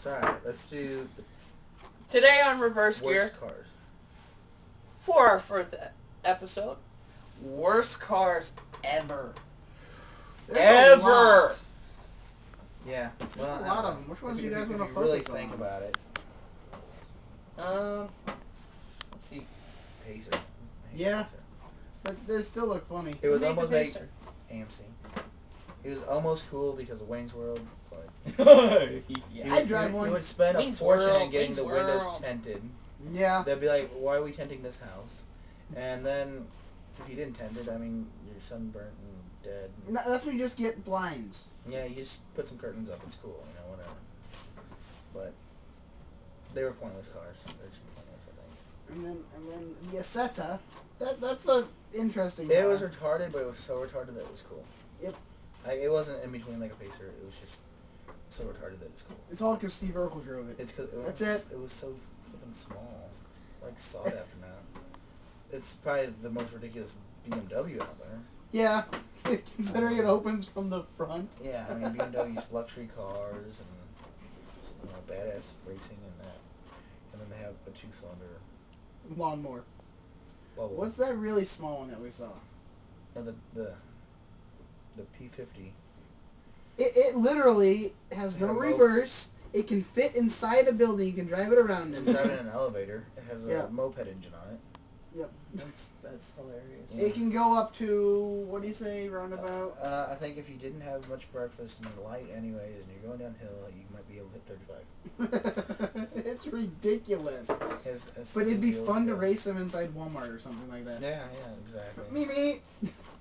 Alright, let's do the Today on Reverse Gear, worst cars. for our first episode, worst cars ever. There's a lot. Yeah. There's Well, a I lot don't of know. them. Which ones If do you guys if want to you really focus think on? about it. Let's see. Pacer. I hate Yeah. Pacer. But they still look funny. It was Who made almost the made Pacer? AMC. It was almost cool because of Wayne's World, but Yeah. I'd drive one. You would spend a Wayne's fortune World, in getting Wayne's the windows World. tinted. Yeah. They'd be like, "Why are we tinting this house?" And then, if you didn't tint it, I mean, you're sunburnt and dead. No, that's when you just get blinds. Yeah, you just put some curtains up. It's cool, you know, whatever. But they were pointless cars. They're just pointless, I think. And then the Assetto. That's a interesting. It car. was retarded, but it was so retarded that it was cool. Yep. It wasn't in between like a Pacer. It was just so retarded that it was cool. It's all because Steve Urkel drove it. It's because That's it. It was so fucking small, like sought after now. It's probably the most ridiculous BMW out there. Yeah. Considering it opens from the front. Yeah, I mean BMW's luxury cars and badass racing and that, and then they have a 2-cylinder. Lawnmower. Bubble. What's that really small one that we saw? No, the P50. It literally has no Yeah, reverse. It can fit inside a building. You can drive it around in It's driving there. in an elevator. It has a Yeah. moped engine on it. Yep. That's hilarious. Yeah. It can go up to, what do you say, roundabout? I think if you didn't have much breakfast and you're light anyways, and you're going downhill, you might be able to hit 35. It's ridiculous. As But it'd be the fun to deals race them inside Walmart or something like go. that. Yeah, exactly. Me.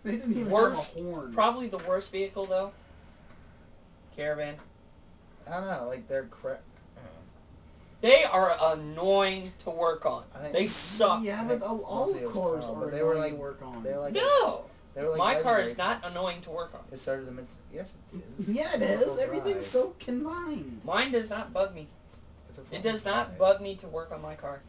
They didn't even Worst- have a horn. Probably the worst vehicle though. Caravan. I don't know, like they're They are annoying to work on. I think- They suck. Yeah, but all Honestly, it was cars calm, are but they were annoying like to work on. They were like No! they were like My car is legendary. not annoying to work on. It started the mid. Yes, it is. Yeah, it It's a is. full Everything's drive. so combined. Mine does not bug me. It's a full It does not drive. bug me to work on my car.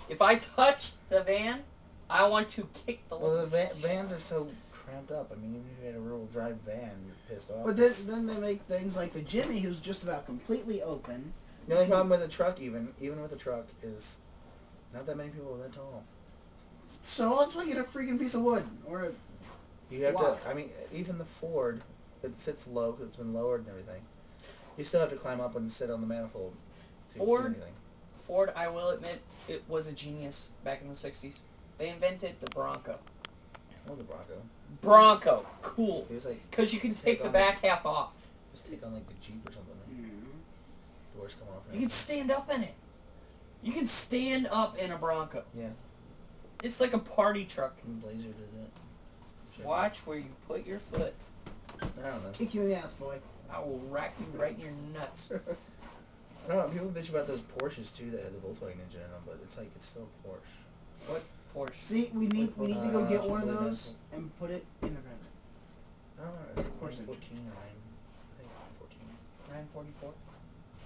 If I touch the van, I want to kick the Well, the living vans are so cramped up. I mean, even if you had a rear-wheel drive van, you're pissed off. But then they make things like the Jimmy, who's just about completely open. The only problem with a truck, even with a truck, is not that many people are that tall. So let's get a freaking piece of wood or a. You have Block. to. I mean, even the Ford, it sits low because it's been lowered and everything. You still have to climb up and sit on the manifold. To do Ford? anything. Ford, I will admit, it was a genius back in the 60s. They invented the Bronco. Oh, the Bronco. Bronco. Cool. It was like Because you can Take take the on- back half off. just take on like the Jeep or something. Doors come off. and You can everything. stand up in it. You can stand up in a Bronco. Yeah, It's like a party truck. and Blazer did it. Sure. Watch where you put your foot. I don't know. Kick you in the ass, boy. I will rack you right in your nuts. I don't know. People bitch about those Porsches too that have the Volkswagen engine in them, but it's like it's still a Porsche. What Porsche? See, we need to go get one of Blue those Mantle. and put it in the river. I don't know. It's Porsche 14 or 9. I think 14. 944?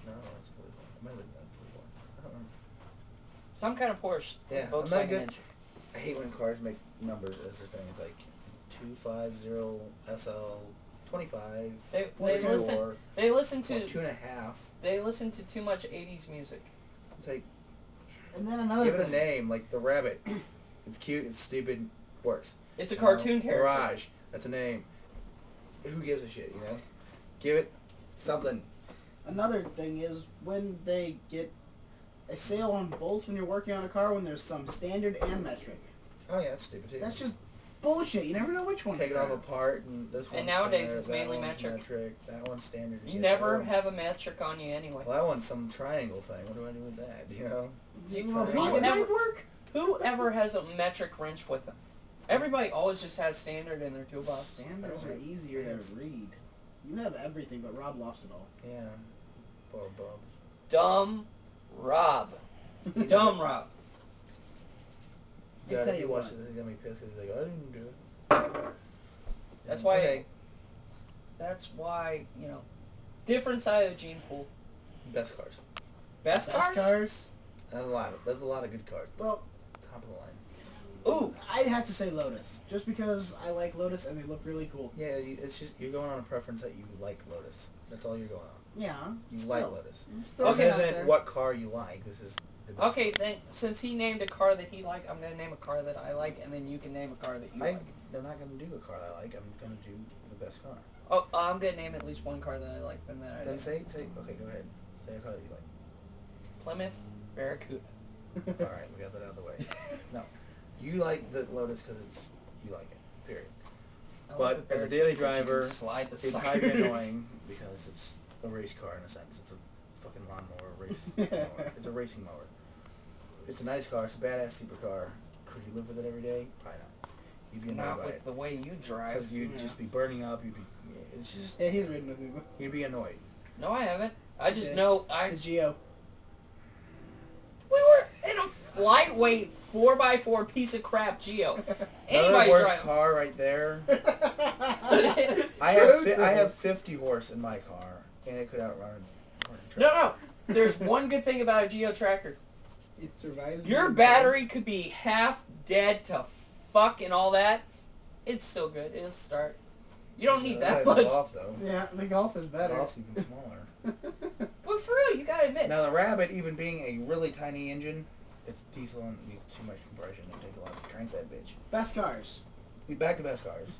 No, it's 44. It might have been 44. I don't remember. Some kind of Porsche. Yeah, I'm Volkswagen not good. engine. I hate when cars make numbers as their thing. It's like 250 SL 25. They 42. listen. They listen Or to. 2.5. They listen to too much 80s music. It's like And then another give it a thing. name like the rabbit. It's cute. It's stupid. Works. It's a You cartoon know? character. Mirage. That's a name. Who gives a shit? You know. Give it something. Another thing is when they get a sale on bolts when you're working on a car when there's some standard and metric. Oh yeah, that's stupid too. That's just bullshit. You never know which one. Take to it all grab. apart and this one's And nowadays standard, it's that mainly one's metric. That one's standard. You Yeah, never that one's- have a metric on you anyway. Well, that one's some triangle thing. What do I do with that? You know. Well, Who pocket never- knife work? Who ever has a metric wrench with them? Everybody always just has standard in their toolbox. Standards are easier to read. You have everything, but Rob lost it all. Yeah. Poor Bubs. Dumb Rob. Dumb Rob. I Yeah, tell if you you watch what. it, he's gonna be pissed because he's like, I didn't do it. That's Yeah, why. okay. That's why, different side of the gene pool. Best cars. Best cars? cars? There's a lot of good cars. Well, Top of the line. Ooh. I'd have to say Lotus, just because I like Lotus and they look really cool. Yeah, it's just you're going on a preference that you like Lotus. That's all you're going on. Yeah. You still. like Lotus. Throw This it out isn't there. what car you like. This is the best Okay, car. then since he named a car that he liked, I'm gonna name a car that I like, and then you can name a car that you like. I'm not going to do a car I like. I'm going to do the best car. Oh, I'm gonna name at least one car that I like, then that I Then like. say, okay, go ahead. Say a car that you like. Plymouth Barracuda. All right, we got that out of the way. No, you like the Lotus because you like it. Period. I But like the as a Barracuda daily 'cause you can driver, slide the It's sucker. kind of annoying because it's a race car in a sense. It's a fucking lawnmower race mower. It's a racing mower. It's a nice car. It's a badass supercar. Could you live with it every day? Probably not. You'd be annoyed Not by with it the way you drive. because you'd Yeah. just be burning up. You'd be. It's just. Yeah, he's ridden with me. You'd be annoyed. No, I haven't. I just Okay. know The Geo. we were in a lightweight 4x4 piece of crap Geo. Another Anybody worst drive? car right there. I I have 50 horse in my car, and it could outrun a truck. No. There's one good thing about a Geo Tracker. It survives. Your the- battery could be half dead to fuck and all that. It's still good. It'll start. You don't need that The much. Golf, though. Yeah, the Golf is better. Golf's even smaller. But for real, you gotta admit. Now the Rabbit, even being a really tiny engine, it's diesel and needs too much compression. It takes a lot to crank that bitch. Best cars. Back to best cars.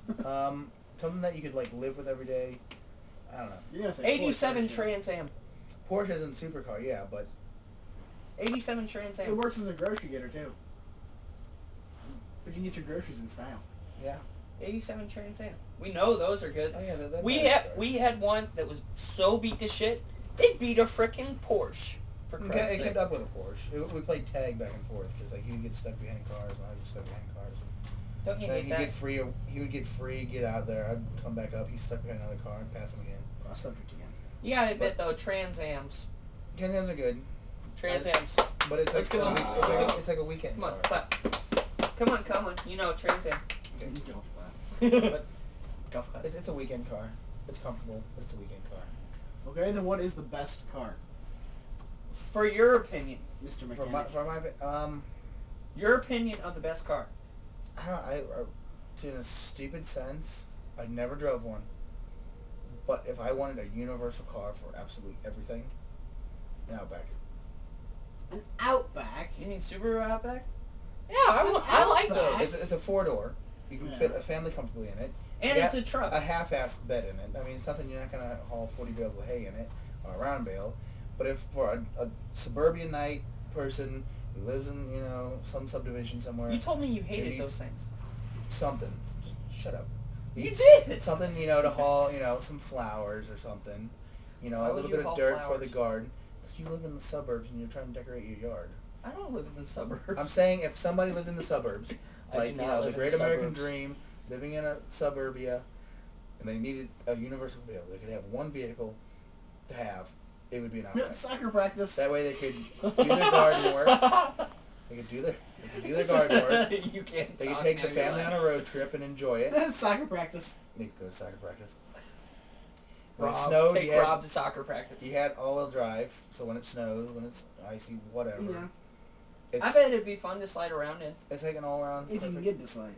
Something that you could like live with every day. I don't know. You're gonna say 87 Porsche. Trans Am. Porsche isn't a supercar, yeah, but 87 Trans It Am. works as a grocery getter too. But you can get your groceries in style. yeah. 87 Trans Am. We know those are good. Oh yeah, that We had one that was so beat to shit, it beat a frickin' Porsche. For It Christ's kept sake. up with a Porsche. We played tag back and forth because like he would get stuck behind cars and I would get stuck behind cars. Don't you Then hate he'd that? get free. He would get free, get out of there. I'd come back up. He's stuck behind another car and pass him again. Cross subject again. You gotta admit though, Trans Ams. Can-Ams are good, Trans Ams. but it's Let's like go. a week, Let's go. it's like a weekend Come on, car. clap. Come on. You know Trans Am. Okay. Golf lap. But Go for it. it's a weekend car. It's comfortable, but it's a weekend car. Okay, then what is the best car, For your opinion. Mr. For Mechanic? my Your opinion of the best car. I don't know, to in a stupid sense, I never drove one. But if I wanted a universal car for absolutely everything, an Outback. An Outback. You need Subaru Outback? Yeah, I like Outback? those. It's a 4-door. You can Yeah. fit a family comfortably in it. And Yeah, it's a truck. A half-assed bed in it. I mean, it's nothing you're not gonna haul 40 bales of hay in it or a round bale. But if for a suburban night person who lives in some subdivision somewhere, You told me you hated needs- those things. something, just shut up. You Needs did! something to haul some flowers or something. Why A would little you bit of haul dirt for the flowers? garden. Because you live in the suburbs and you're trying to decorate your yard. I don't live in the suburbs. I'm saying if somebody lived in the suburbs, I like do not the live in great the American suburbs. dream, living in a suburbia, and they needed a universal vehicle, they could have one vehicle to have. It would be an Outback. Soccer practice. That way they could do their garden work. They could do their garden work. You can't. They could talk take the now, family you're on a like, road trip and enjoy it. Soccer practice. They could go to soccer practice. When it Rob, snowed, take you had, Rob to soccer practice. you had all-wheel drive, so when it snows, when it's icy, whatever. Yeah. It's, I bet it'd be fun to slide around in. it's like an all-around If you can perfect- get to slide.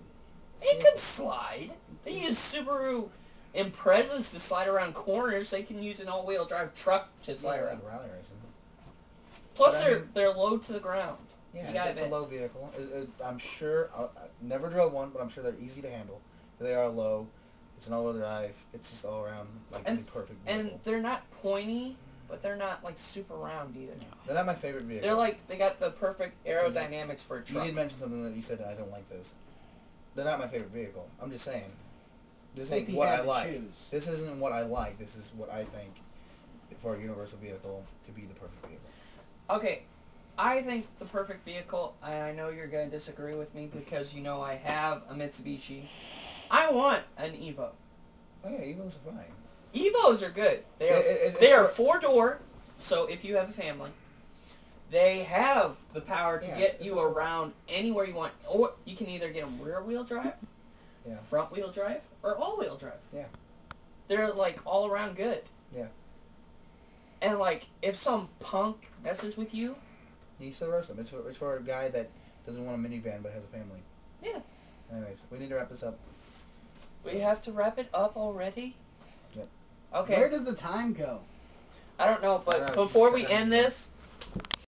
It could slide. They use Subaru Imprezas to slide around corners. They can use an all-wheel drive truck to slide Yeah, around. like rally racing. Plus, but I they're mean- they're low to the ground. Yeah, You gotta it's a admit. low vehicle. I'm sure. I never drove one, but I'm sure they're easy to handle. They are low. It's an all-wheel drive. It's just all around like And- the perfect And vehicle. they're not pointy, but they're not like super round either. They're not my favorite vehicle. They're like they got the perfect aerodynamics for a You truck. did mention something that you said I don't like this. They're not my favorite vehicle. I'm just saying. This If ain't he what had I to like. choose. This isn't what I like. This is what I think for a universal vehicle to be the perfect vehicle. Okay, I think the perfect vehicle, and I know you're going to disagree with me because you know I have a Mitsubishi. I want an Evo. Oh yeah, Evos are fine. Evos are good. They are, It's they are for- 4-door, so if you have a family, they have the power to Yeah, get it's you a four- around anywhere you want. Or you can either get them rear-wheel drive, Yeah. front-wheel drive, or all-wheel drive. Yeah. They're like all around good. Yeah. And like, if some punk messes with you, You still roast them. It's for a guy that doesn't want a minivan but has a family. yeah. Anyways, we need to wrap this up. We have to wrap it up already? Yep. Okay. Where does the time go? I don't know, I but know, she's before we trying end to- this,